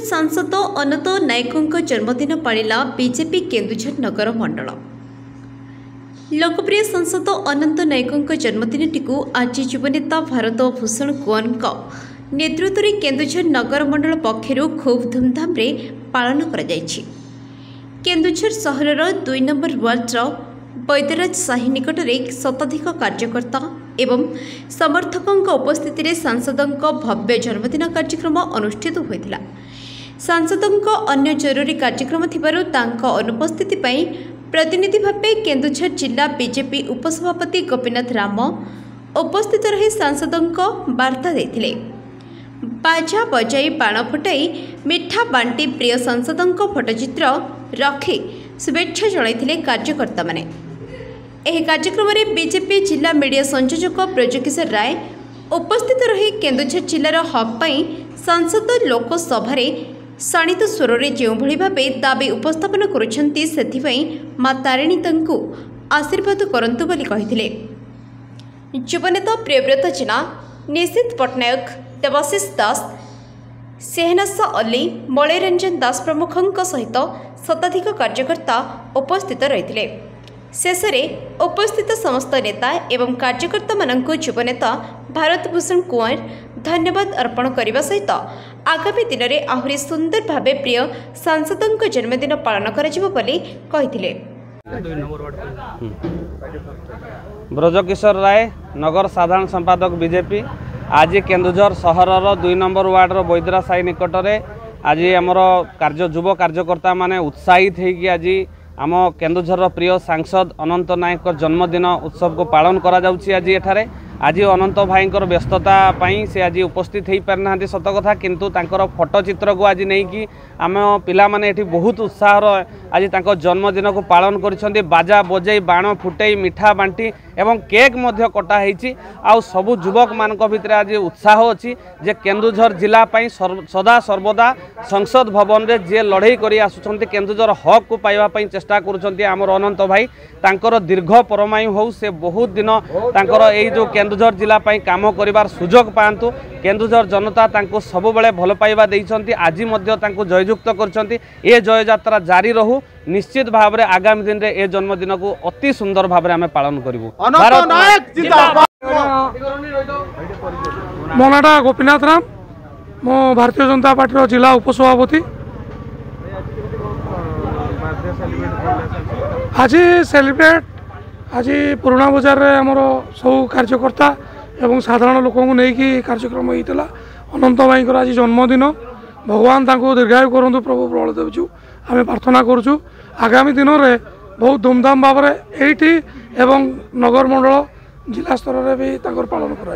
सांसद अनंत नायकों जन्मदिन पालिला बीजेपी केन्दुझर नगर मंडल। लोकप्रिय सांसद अनंत नायकों जन्मदिनटी आज युवनेता भारत भूषण कुंवर नेतृत्व में केन्दुझर नगर मंडल पक्षर खूब धूमधाम पालन कर केन्दुझर सहर 2 नंबर वार्डर बैद्यराज साही निकट में शताधिक कार्यकर्ता एवं समर्थकों उपस्थित में सांसदों भव्य जन्मदिन कार्यक्रम अनुष्ठित होता। सांसदों अन्य जरूरी कार्यक्रम थिबारु तांको अनुपस्थिति पई प्रतिनिधि भावे केन्दुझर जिला बीजेपी उपसभापति गोपीनाथ राम उपस्थित रही सांसदों वार्ता देथिले। बाजा बजाई बाण फुटाई मिठा बांटी प्रिय सांसदों फोटोचित्र रखी शुभेच्छा जणाइथिले कार्यकर्ता माने। एही कार्यक्रम में बीजेपी जिला मीडिया संयोजक ब्रजकिशोर राय उपस्थित रही केन्दुझर जिलार हक पाई सांसद लोकसभा शाणित स्वर में जो भाव दाबी उपस्थापन करुछंती सेथिपई मां तारिणी तांकु आशीर्वाद करंतु बोली कहिथिले। युवनेता प्रियव्रत जेना, निशित पट्टनायक, देवाशीष दास, सेहनासा अली, मलयरंजन दास प्रमुखों सहित शताधिक कार्यकर्ता उपस्थित रहिथिले। शेष में उपस्थित समस्त नेता एवं कार्यकर्ता मानक युवनेता भारत भूषण कुंवर धन्यवाद अर्पण करने सहित आगामी दिन में आहरी सुंदर भावे प्रिय सांसदों जन्मदिन पालन करिथिले। ब्रजकिशोर राय, नगर साधारण संपादक बीजेपी। आज केन्दुझर सहर 2 नंबर वार्डर बैद्यराज साही निकट में आज आमर युव कार्यकर्ता माने उत्साहित होगी आज आम केन्दुझर प्रिय सांसद अनंत नायक जन्मदिन उत्सव को पालन करा जाउछि। आज एठारे आज अनंत भाई व्यस्तता से आज उपस्थित हो पारि ना सत कथा, किंतु तांकर फोटो चित्र को आज नहीं कि आम पिला माने एठी बहुत उत्साह आज तांको जन्मदिन को पालन करिसेंती। बाजा बजाई बाण फुटई मिठा बांटी एवं केक मध्य कटा होईछि। आ सबु युवक मानक भितर आज उत्साह अछि जे केन्दुझर जिला पई सदा सर्वदा संसद भवन रे जे लड़ाई करी आसुछंती केन्दुझर हक को पाइबा पई चेष्टा करुछंती आमर अनंत भाई। तांकर दीर्घ परमायु हो, से बहुत दिन तांकर एई जो केन्दुझर जिला पई काम करिवार सुजोग पांतु। केन्दुझर जनता तांको सब बेले भल पाइबा देइछंती। आज मध्य तांको जययुक्त करछंती। ए जय यात्रा जारी रहू। निश्चित भाव में आगामी दिन में ए जन्मदिन को अति सुंदर भाव में आम पालन करूँ। मो नाटा गोपीनाथ राम, मो भारतीय जनता पार्टी जिला उपसभापति। आज सेलिब्रेट आज पुराणा बजार में आमर सब कार्यकर्ता एवं साधारण लोक नहीं कार्यक्रम होता। अनंत भाई आज जन्मदिन, भगवान तांको दीर्घायु करंतु प्रभु बलदेव जी आम प्रार्थना करुचु। आगामी दिन में बहुत धूमधाम भाव में एठी एवं नगर मंडल जिला स्तर में भी पालन करा।